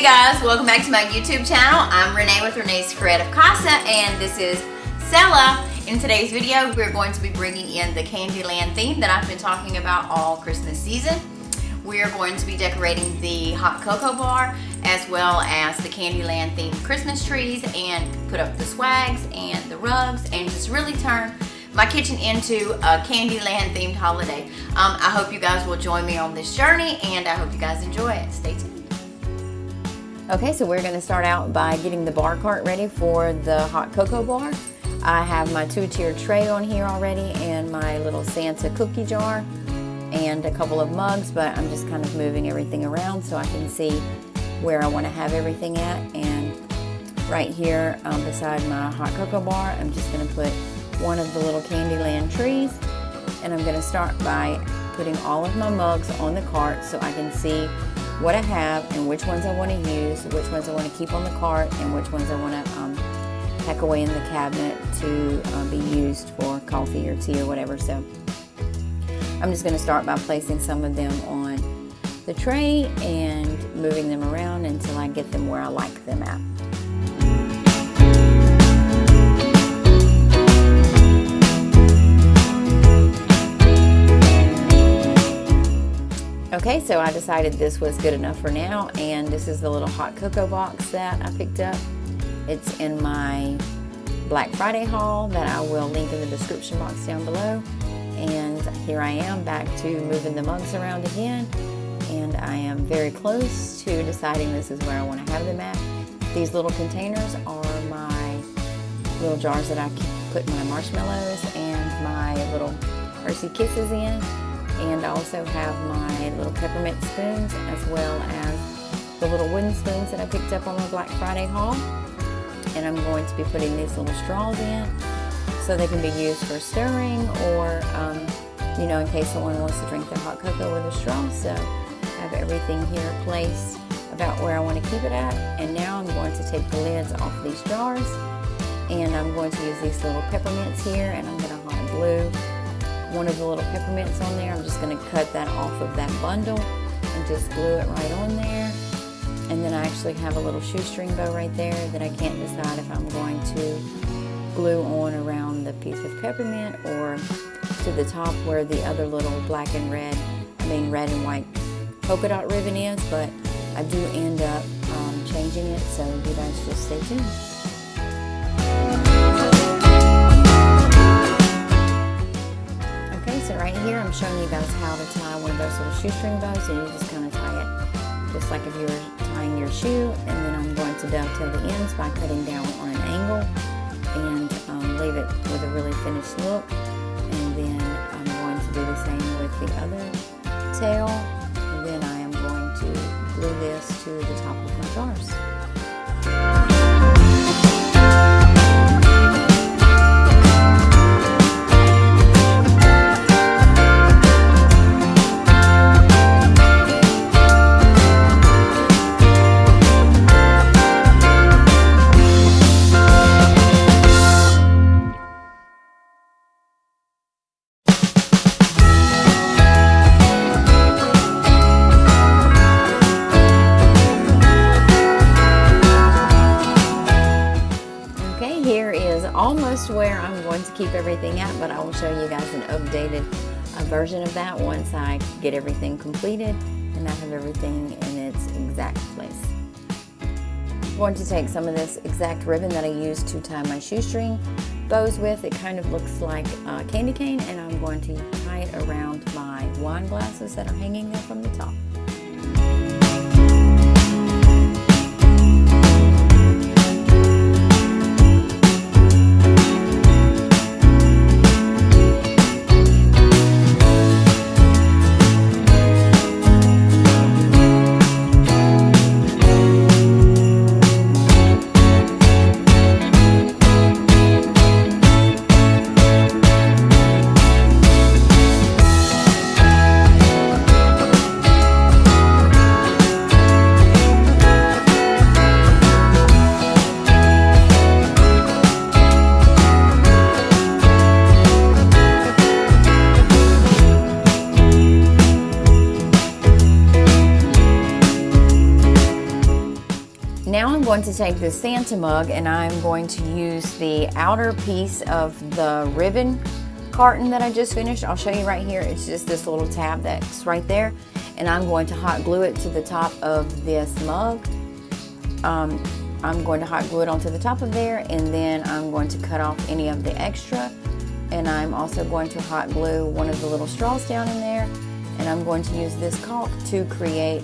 guys, welcome back to my YouTube channel. I'm Renee with Renee's Creative Casa, and this is Stella. In today's video, we're going to be bringing in the Candyland theme that I've been talking about all Christmas season. We're going to be decorating the hot cocoa bar as well as the Candyland themed Christmas trees and put up the swags and the rugs and just really turn my kitchen into a Candyland themed holiday. I hope you guys will join me on this journey, and I hope you guys enjoy it. Stay tuned. Okay, so we're going to start out by getting the bar cart ready for the hot cocoa bar. I have my 2-tier tray on here already and my little Santa cookie jar and a couple of mugs, but I'm just kind of moving everything around so I can see where I want to have everything at. And right here beside my hot cocoa bar, I'm just going to put one of the little Candyland trees, and I'm going to start by putting all of my mugs on the cart so I can see what I have and which ones I want to use, which ones I want to keep on the cart, and which ones I want to pack away in the cabinet to be used for coffee or tea or whatever. So I'm just going to start by placing some of them on the tray and moving them around until I get them where I like them at. Okay, so I decided this was good enough for now, and this is the little hot cocoa box that I picked up. It's in my Black Friday haul that I will link in the description box down below. And here I am back to moving the mugs around again, and I am very close to deciding this is where I want to have them at. These little containers are my little jars that I put my marshmallows and my little Hershey Kisses in. And I also have my little peppermint spoons as well as the little wooden spoons that I picked up on my Black Friday haul. And I'm going to be putting these little straws in so they can be used for stirring or, in case someone wants to drink their hot cocoa with a straw. So I have everything here placed about where I want to keep it at. And now I'm going to take the lids off these jars, and I'm going to use these little peppermints here, and I'm going to hot glue one of the little peppermints on there. I'm just going to cut that off of that bundle and just glue it right on there. And then I actually have a little shoestring bow right there that I can't decide if I'm going to glue on around the piece of peppermint or to the top where the other little red and white polka dot ribbon is, but I do end up changing it, so you guys just stay tuned. So right here I'm showing you guys how to tie one of those little shoestring bows, and you just kind of tie it just like if you were tying your shoe. And then I'm going to dovetail the ends by cutting down on an angle and leave it with a really finished look. And then I'm going to do the same with the other tail. And then I am going to glue this to the top of my jars. Almost where I'm going to keep everything at, but I will show you guys an updated version of that once I get everything completed and I have everything in its exact place. I'm going to take some of this exact ribbon that I used to tie my shoestring bows with. It kind of looks like a candy cane, and I'm going to tie it around my wine glasses that are hanging there from the top. going to take this Santa mug and I'm going to use the outer piece of the ribbon carton that I just finished. I'll show you right here. It's just this little tab that's right there. And I'm going to hot glue it to the top of this mug. I'm going to hot glue it onto the top of there, and then I'm going to cut off any of the extra. And I'm also going to hot glue one of the little straws down in there. And I'm going to use this caulk to create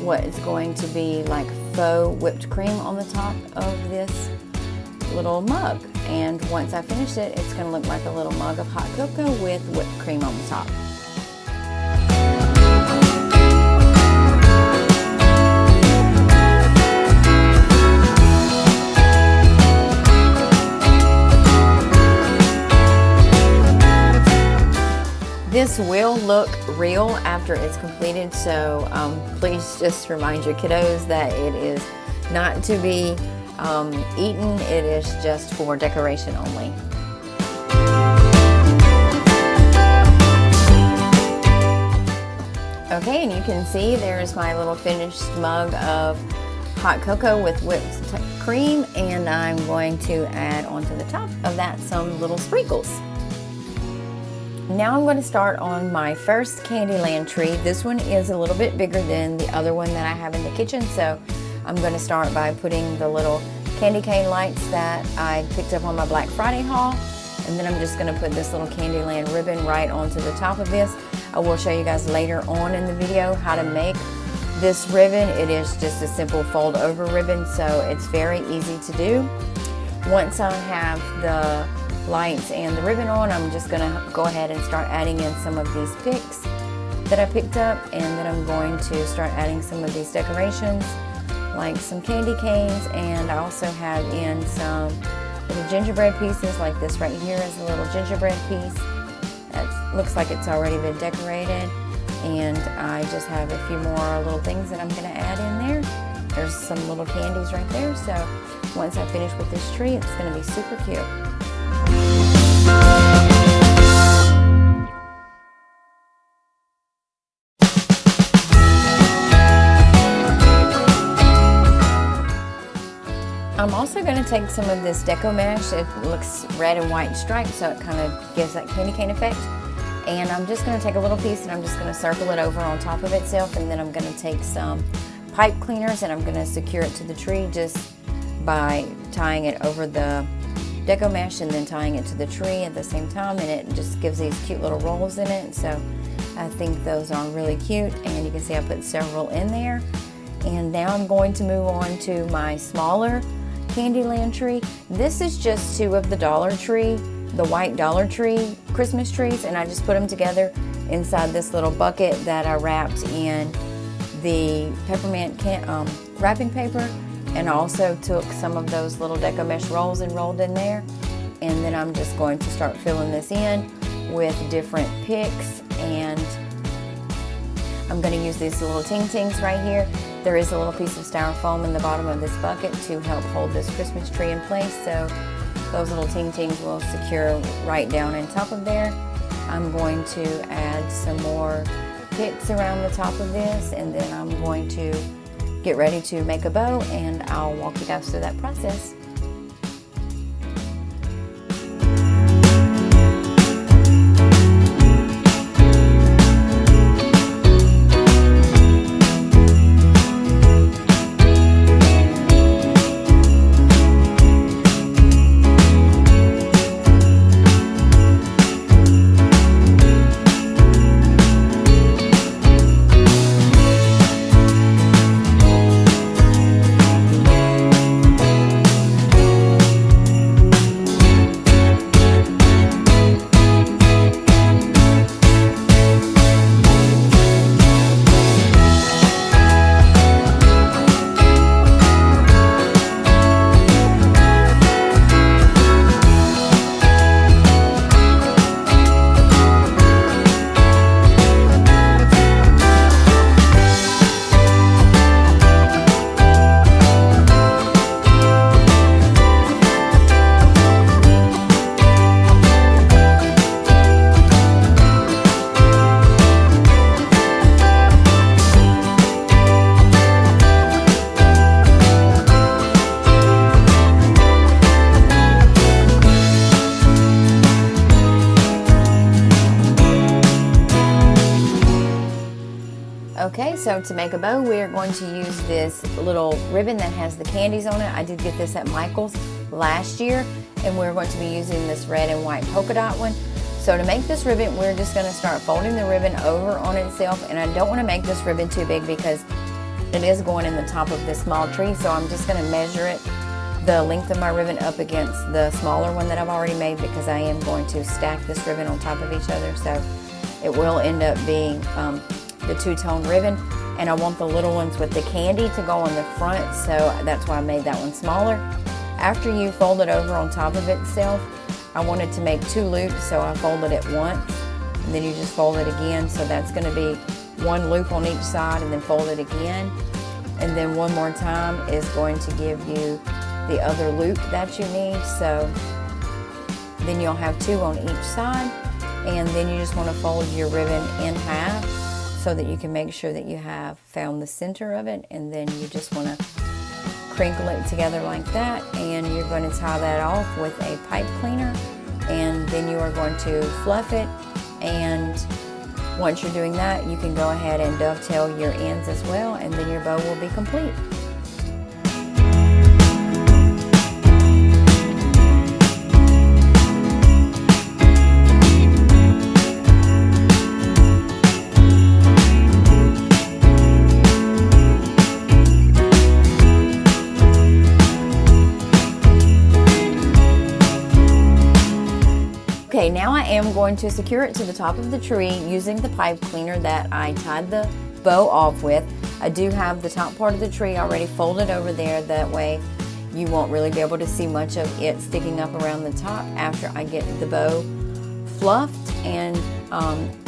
what is going to be like faux whipped cream on the top of this little mug. And once I finish it, it's going to look like a little mug of hot cocoa with whipped cream on the top. This will look real after it's completed, so please just remind your kiddos that it is not to be eaten. It is just for decoration only. Okay, and you can see there's my little finished mug of hot cocoa with whipped cream, and I'm going to add onto the top of that some little sprinkles. Now I'm going to start on my first Candyland tree. This one is a little bit bigger than the other one that I have in the kitchen, so I'm going to start by putting the little candy cane lights that I picked up on my Black Friday haul, and then I'm just going to put this little Candyland ribbon right onto the top of this. I will show you guys later on in the video how to make this ribbon. It is just a simple fold over ribbon, so it's very easy to do. Once I have the lights and the ribbon on, I'm just going to go ahead and start adding in some of these picks that I picked up, and then I'm going to start adding some of these decorations like some candy canes, and I also have in some little gingerbread pieces like this right here is a little gingerbread piece that looks like it's already been decorated, and I just have a few more little things that I'm going to add in there. There's some little candies right there, so once I finish with this tree, it's going to be super cute. I'm also going to take some of this deco mesh. It looks red and white striped, so it kind of gives that candy cane effect. And I'm just going to take a little piece and I'm just going to circle it over on top of itself, and then I'm going to take some pipe cleaners and I'm going to secure it to the tree just by tying it over the deco mesh and then tying it to the tree at the same time, and it just gives these cute little rolls in it. So I think those are really cute, and you can see I put several in there. And now I'm going to move on to my smaller Candyland tree. This is just two of the Dollar Tree, the white Dollar Tree Christmas trees, and I just put them together inside this little bucket that I wrapped in the peppermint wrapping paper. And I also took some of those little deco mesh rolls and rolled in there. And then I'm just going to start filling this in with different picks. And I'm going to use these little ting-tings right here. There is a little piece of styrofoam in the bottom of this bucket to help hold this Christmas tree in place. So those little ting-tings will secure right down on top of there. I'm going to add some more picks around the top of this, and then I'm going to get ready to make a bow, and I'll walk you guys through that process. Okay, so to make a bow, we are going to use this little ribbon that has the candies on it. I did get this at Michael's last year, and we're going to be using this red and white polka dot one. So to make this ribbon, we're just going to start folding the ribbon over on itself, and I don't want to make this ribbon too big because it is going in the top of this small tree, so I'm just going to measure it, the length of my ribbon up against the smaller one that I've already made, because I am going to stack this ribbon on top of each other, so it will end up being the two-tone ribbon. And I want the little ones with the candy to go on the front, so that's why I made that one smaller. After you fold it over on top of itself, I wanted to make 2 loops, so I folded it once, and then you just fold it again, so that's going to be 1 loop on each side, and then fold it again, and then one more time is going to give you the other loop that you need. So then you'll have 2 on each side, and then you just want to fold your ribbon in half so that you can make sure that you have found the center of it, and then you just want to crinkle it together like that, and you're going to tie that off with a pipe cleaner, and then you are going to fluff it. And once you're doing that, you can go ahead and dovetail your ends as well, and then your bow will be complete. Okay, now I am going to secure it to the top of the tree using the pipe cleaner that I tied the bow off with. I do have the top part of the tree already folded over there, that way you won't really be able to see much of it sticking up around the top after I get the bow fluffed and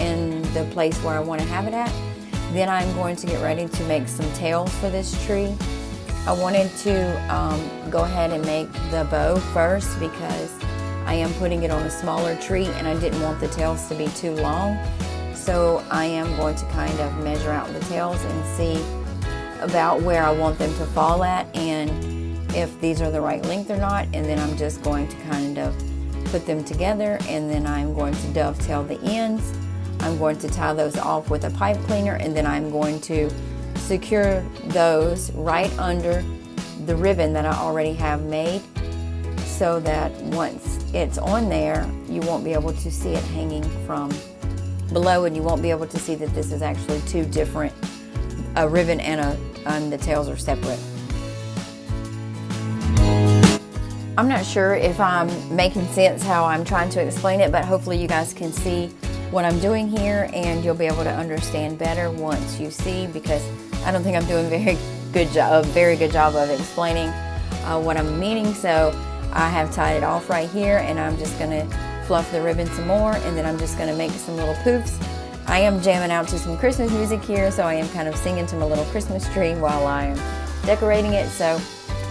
in the place where I want to have it at. Then I'm going to get ready to make some tails for this tree. I wanted to go ahead and make the bow first because I am putting it on a smaller tree and I didn't want the tails to be too long. So I am going to kind of measure out the tails and see about where I want them to fall at and if these are the right length or not. And then I'm just going to kind of put them together, and then I'm going to dovetail the ends. I'm going to tie those off with a pipe cleaner, and then I'm going to secure those right under the ribbon that I already have made, so that once it's on there, you won't be able to see it hanging from below, and you won't be able to see that this is actually 2 different, a ribbon and the tails are separate. I'm not sure if I'm making sense how I'm trying to explain it, but hopefully you guys can see what I'm doing here, and you'll be able to understand better once you see, because I don't think I'm doing a very good job of explaining what I'm meaning. So I have tied it off right here, and I'm just going to fluff the ribbon some more, and then I'm just going to make some little poofs. I am jamming out to some Christmas music here, so I am kind of singing to my little Christmas tree while I am decorating it. So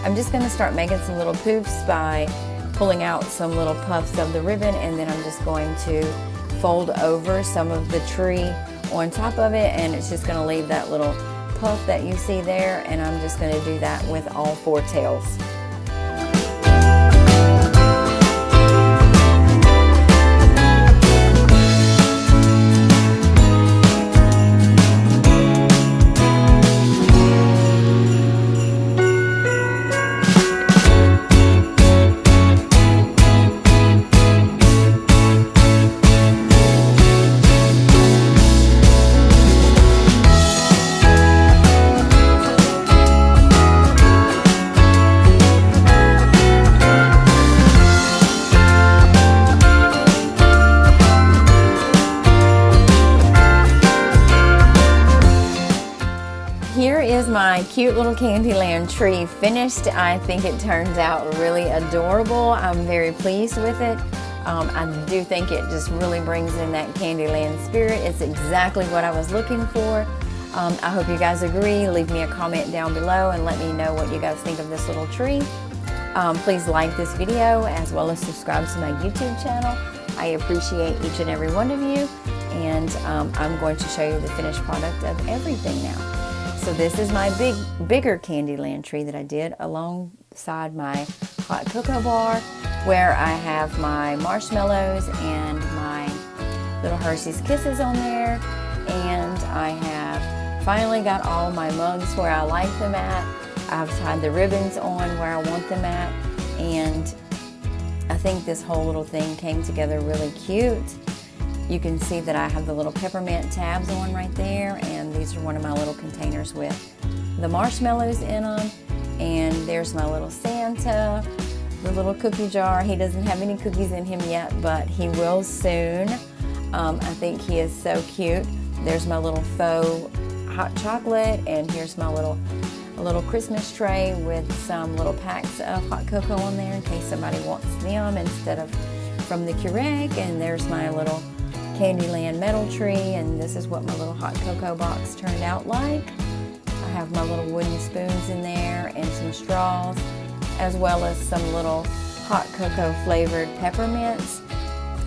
I'm just going to start making some little poofs by pulling out some little puffs of the ribbon, and then I'm just going to fold over some of the tree on top of it, and it's just going to leave that little puff that you see there, and I'm just going to do that with all 4 tails. Here is my cute little Candyland tree finished. I think it turns out really adorable. I'm very pleased with it. I do think it just really brings in that Candyland spirit. It's exactly what I was looking for. I hope you guys agree. Leave me a comment down below and let me know what you guys think of this little tree. Please like this video as well as subscribe to my YouTube channel. I appreciate each and every one of you, and I'm going to show you the finished product of everything now. So this is my bigger Candyland tree that I did alongside my hot cocoa bar, where I have my marshmallows and my little Hershey's Kisses on there, and I have finally got all my mugs where I like them at. I've tied the ribbons on where I want them at, and I think this whole little thing came together really cute. You can see that I have the little peppermint tabs on right there, and these are one of my little containers with the marshmallows in them. And there's my little Santa, the little cookie jar. He doesn't have any cookies in him yet, but he will soon. I think he is so cute. There's my little faux hot chocolate, and here's my little Christmas tray with some little packs of hot cocoa on there in case somebody wants them instead of from the Keurig. And there's my little Candyland metal tree, and this is what my little hot cocoa box turned out like. I have my little wooden spoons in there and some straws, as well as some little hot cocoa flavored peppermints.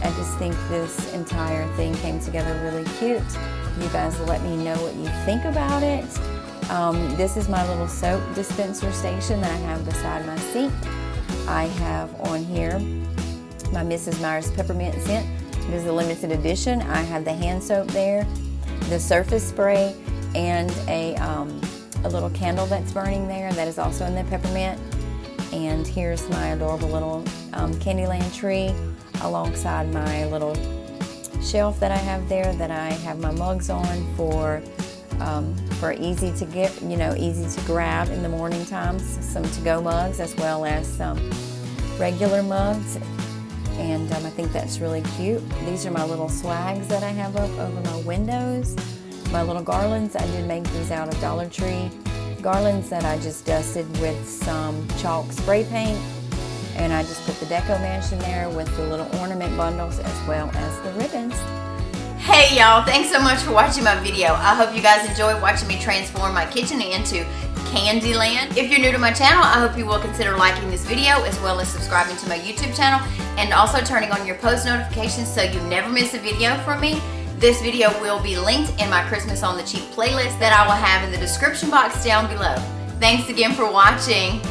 I just think this entire thing came together really cute. You guys let me know what you think about it. This is my little soap dispenser station that I have beside my sink. I have on here my Mrs. Meyer's peppermint scent. It is a limited edition. I have the hand soap there, the surface spray, and a little candle that's burning there that is also in the peppermint. And here's my adorable little Candyland tree alongside my little shelf that I have there that I have my mugs on for easy to get, easy to grab in the morning times. Some to-go mugs as well as some regular mugs. And I think that's really cute. These are my little swags that I have up over my windows. My little garlands, I did make these out of Dollar Tree garlands that I just dusted with some chalk spray paint. And I just put the Deco Mash in there with the little ornament bundles as well as the ribbons. Hey y'all, thanks so much for watching my video. I hope you guys enjoyed watching me transform my kitchen into Candyland. If you're new to my channel, I hope you will consider liking this video as well as subscribing to my YouTube channel and also turning on your post notifications so you never miss a video from me. This video will be linked in my Christmas on the Cheap playlist that I will have in the description box down below. Thanks again for watching.